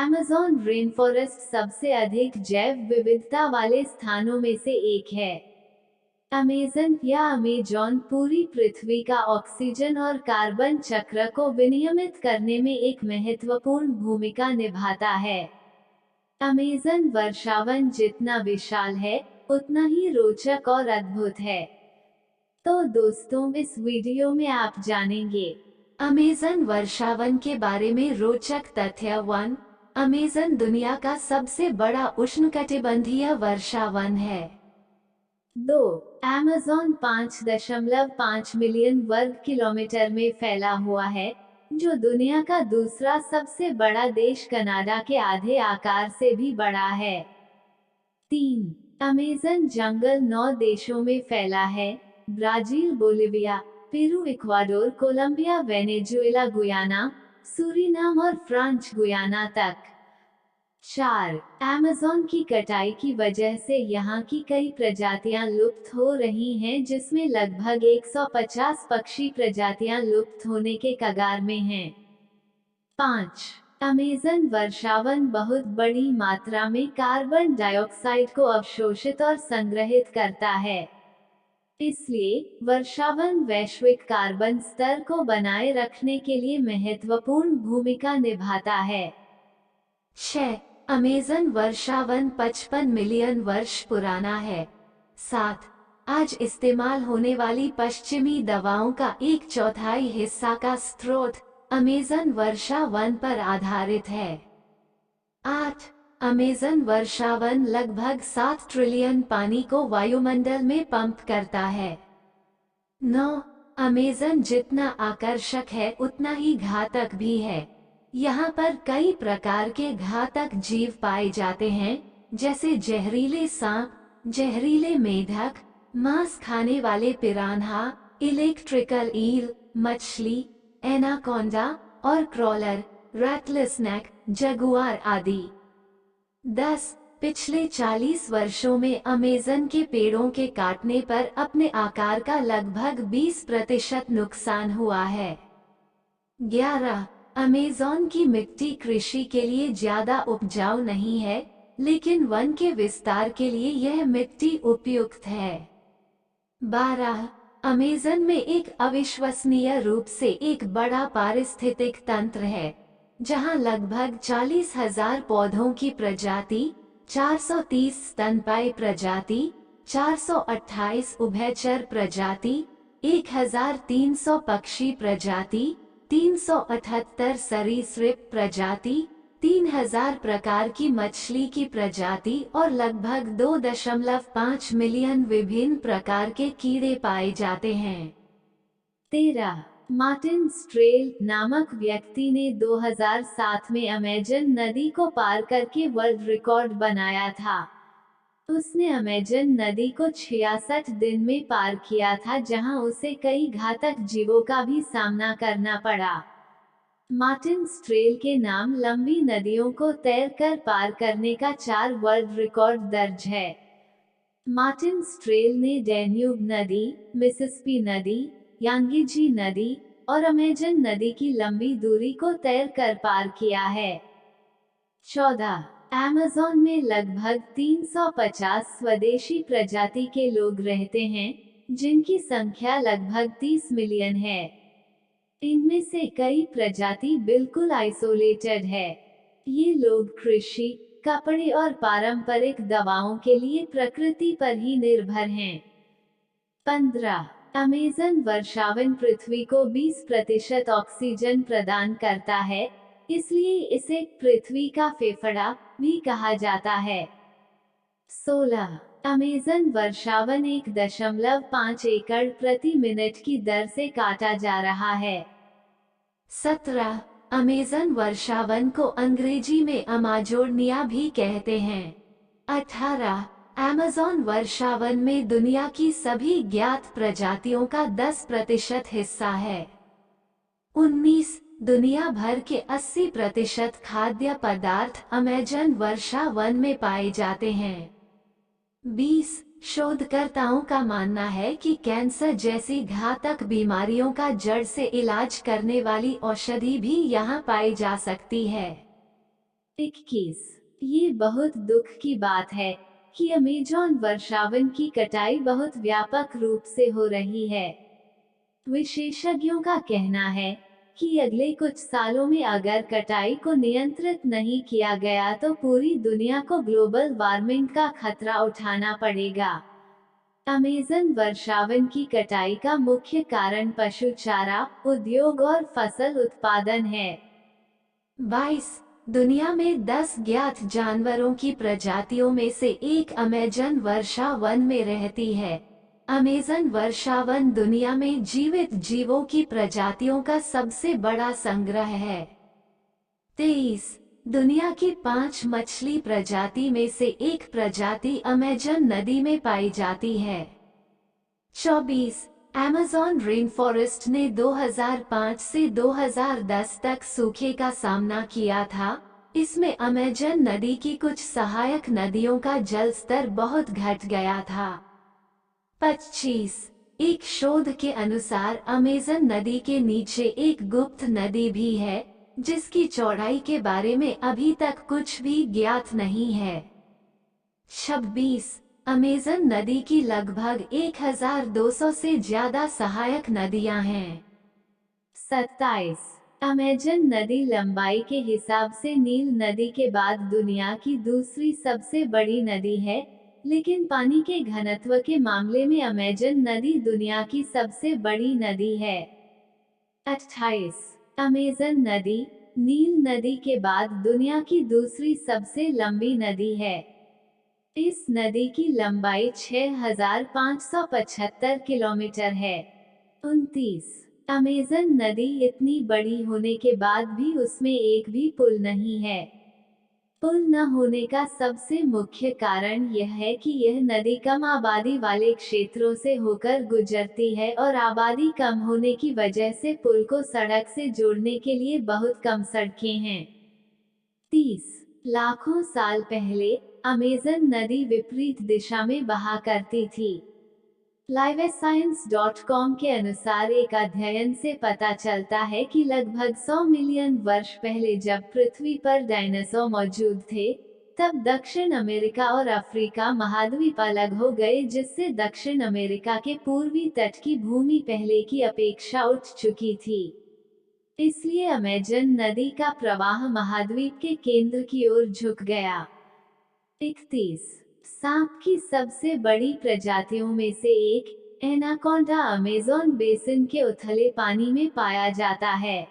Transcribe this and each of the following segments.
Amazon rain forest सबसे अधिक जैव विविधता वाले स्थानों में से एक है। अमेज़न या अमेजॉन पूरी पृथ्वी का ऑक्सीजन और कार्बन चक्र को विनियमित करने में एक महत्वपूर्ण भूमिका निभाता है। अमेज़न वर्षावन जितना विशाल है, उतना ही रोचक और अद्भुत है। तो दोस्तों, इस वीडियो में आप जानेंगे अमेज़न वर्षावन के बारे में रोचक तथ्य। 1. अमेज़न दुनिया का सबसे बड़ा उष्णकटिबंधीय वर्षावन है। 2. अमेज़न 5.5 मिलियन वर्ग किलोमीटर में फैला हुआ है, जो दुनिया का दूसरा सबसे बड़ा देश कनाडा के आधे आकार से भी बड़ा है। 3. अमेज़न जंगल 9 देशों में फैला है: Brazil, Bolivia, Peru, Ecuador, Colombia, Venezuela, Guyana, Suriname और फ्रांच गुयाना तक। 4. अमेज़न की कटाई की वजह से यहाँ की कई प्रजातियां लुप्त हो रही हैं, जिसमें लगभग 150 पक्षी प्रजातियां लुप्त होने के कगार में हैं। 5. अमेज़न वर्षावन बहुत बड़ी मात्रा में कार्बन डाइऑक्साइड को अवशोषित और संग्रहित करता है। इसलिए वर्षावन वैश्विक कार्बन स्तर को बनाए रखने के लिए महत्वपूर्ण भूमिका निभाता है। 6. अमेज़न वर्षावन 55 मिलियन वर्ष पुराना है। 7. आज इस्तेमाल होने वाली पश्चिमी दवाओं का 1/4 हिस्सा का स्रोत अमेज़न वर्षावन पर आधारित है। 8. अमेज़न वर्षावन लगभग 7 ट्रिलियन पानी को वायुमंडल में पंप करता है। 9. अमेज़न जितना आकर्षक है, उतना ही घातक भी है। यहाँ पर कई प्रकार के घातक जीव पाए जाते हैं, जैसे जहरीले सांप, जहरीले मेढक, मांस खाने वाले पिरान्हा, इलेक्ट्रिकल ईल, मछली, एनाकोंडा और क्रॉलर, रैटलस्नेक, जगुआर आदि। 10. पिछले 40 वर्षों में अमेज़न के पेड़ों के काटने पर अपने आकार का लगभग 20% नुकसान हुआ है। 11. अमेज़न की मिट्टी कृषि के लिए ज्यादा उपजाऊ नहीं है, लेकिन वन के विस्तार के लिए यह मिट्टी उपयुक्त है। 12. अमेज़न में एक अविश्वसनीय रूप से एक बड़ा पारिस्थितिक तंत्र है, जहां लगभग 40,000 पौधों की प्रजाति, 430 स्तनपायी प्रजाति, 428 उभयचर प्रजाति, 1300 पक्षी प्रजाति, 378 सरीसृप प्रजाति, 3000 प्रकार की मछली की प्रजाति और लगभग 2.5 मिलियन विभिन्न प्रकार के कीड़े पाए जाते हैं। 13. मार्टिन स्ट्रेल नामक व्यक्ति ने 2007 में अमेज़न नदी को पार करके वर्ल्ड रिकॉर्ड बनाया था। उसने अमेज़न नदी को 66 दिन में पार किया था, जहां उसे कई घातक जीवों का भी सामना करना पड़ा। मार्टिन स्ट्रेल के नाम लंबी नदियों को तैरकर पार करने का 4 वर्ल्ड रिकॉर्ड दर्ज है। मार्टिन स्ट्रेल ने डैन्यूब नदी, मिसिसिपी नदी, यांगीजी नदी और अमेज़न नदी की लंबी दूरी को तैरकर पार किया है। 14. अमेज़न में लगभग 350 स्वदेशी प्रजाति के लोग रहते हैं, जिनकी संख्या लगभग 30 मिलियन है। इनमें से कई प्रजाति बिल्कुल आइसोलेटेड है। ये लोग कृषि, कपड़े और पारंपरिक दवाओं के लिए प्रकृति पर ही निर्भर हैं। 15. अमेज़न वर्षावन पृथ्वी को 20% ऑक्सीजन प्रदान करता है, इसलिए इसे पृथ्वी का फेफड़ा भी कहा जाता है। 16. अमेज़न वर्षावन 1.5 एकड़ प्रति मिनट की दर से काटा जा रहा है। 17. अमेज़न वर्षावन को अंग्रेजी में अमाजोनिया भी कहते हैं। 18. अमेज़न वर्षावन में दुनिया की सभी ज्ञात प्रजातियों का 10% हिस्सा है। 19. दुनिया भर के 80% खाद्य पदार्थ अमेज़न वर्षावन में पाए जाते हैं। 20. शोधकर्ताओं का मानना है कि कैंसर जैसी घातक बीमारियों का जड़ से इलाज करने वाली औषधि भी यहाँ पाई जा सकती है। 21। ये बहुत दुख की बात है कि अमेज़न वर्षावन की कटाई बहुत व्यापक रूप से हो रही है। विशेषज्ञों का कहना है कि अगले कुछ सालों में अगर कटाई को नियंत्रित नहीं किया गया तो पूरी दुनिया को ग्लोबल वार्मिंग का खतरा उठाना पड़ेगा। अमेज़न वर्षावन की कटाई का मुख्य कारण पशु चारा उद्योग और फसल उत्पादन है। 22। दुनिया में 10 ज्ञात जानवरों की प्रजातियों में से एक अमेज़न वर्षावन में रहती है। अमेज़न वर्षावन दुनिया में जीवित जीवों की प्रजातियों का सबसे बड़ा संग्रह है। 23। दुनिया की 5 मछली प्रजाति में से एक प्रजाति अमेज़न नदी में पाई जाती है। 24। अमेज़न रेन फॉरेस्ट ने 2005 से 2010 तक सूखे का सामना किया था। इसमें अमेज़न नदी की कुछ सहायक नदियों का जल स्तर बहुत घट गया था। 25। एक शोध के अनुसार अमेज़न नदी के नीचे एक गुप्त नदी भी है, जिसकी चौड़ाई के बारे में अभी तक कुछ भी ज्ञात नहीं है। 26। अमेज़न नदी की लगभग 1200 से ज्यादा सहायक नदियां हैं। 27। अमेज़न नदी लंबाई के हिसाब से नील नदी के बाद दुनिया की दूसरी सबसे बड़ी नदी है, लेकिन पानी के घनत्व के मामले में अमेज़न नदी दुनिया की सबसे बड़ी नदी है। 28। अमेज़न नदी नील नदी के बाद दुनिया की दूसरी सबसे लंबी नदी है। इस नदी की लंबाई 6575 किलोमीटर है। 29। अमेज़न नदी इतनी बड़ी होने के बाद भी उसमें एक भी पुल नहीं है। पुल न होने का सबसे मुख्य कारण यह है कि यह नदी कम आबादी वाले क्षेत्रों से होकर गुजरती है और आबादी कम होने की वजह से पुल को सड़क से जोड़ने के लिए बहुत कम सड़कें हैं। 30। लाखों साल पहले अमेज़न नदी विपरीत दिशा में बहा करती थी। LiveScience.com के अनुसार एक अध्ययन से पता चलता है कि लगभग 100 मिलियन वर्ष पहले जब पृथ्वी पर डायनासोर मौजूद थे, तब दक्षिण अमेरिका और अफ्रीका महाद्वीप अलग हो गए, जिससे दक्षिण अमेरिका के पूर्वी तट की भूमि पहले की अपेक्षा उठ चुकी थी। इसलिए अमेज़न नदी का प्रवाह महाद्वीप के केंद्र की ओर झुक गया। 31। सांप की सबसे बड़ी प्रजातियों में से एक एनाकोंडा अमेज़न बेसिन के उथले पानी में पाया जाता है।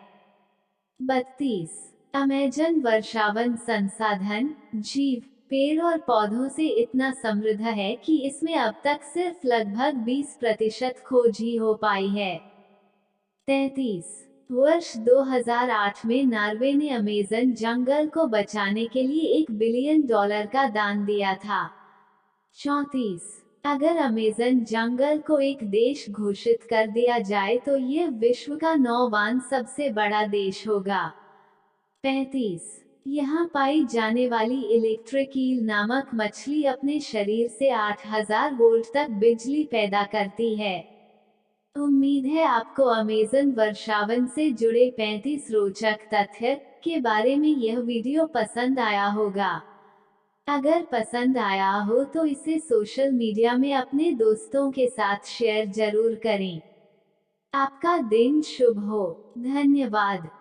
32। अमेज़न वर्षावन संसाधन जीव पेड़ और पौधों से इतना समृद्ध है कि इसमें अब तक सिर्फ लगभग 20% खोज ही हो पाई है। 33। वर्ष 2008 में नॉर्वे ने अमेज़न जंगल को बचाने के लिए $1 बिलियन का दान दिया था। 34। अगर अमेज़न जंगल को एक देश घोषित कर दिया जाए तो यह विश्व का 9वां सबसे बड़ा देश होगा। 35। यहाँ पाई जाने वाली इलेक्ट्रिक ईल नामक मछली अपने शरीर से 8000 वोल्ट तक बिजली पैदा करती है। उम्मीद है आपको अमेज़न वर्षावन से जुड़े 35 रोचक तथ्य के बारे में यह वीडियो पसंद आया होगा। अगर पसंद आया हो तो इसे सोशल मीडिया में अपने दोस्तों के साथ शेयर जरूर करें। आपका दिन शुभ हो। धन्यवाद।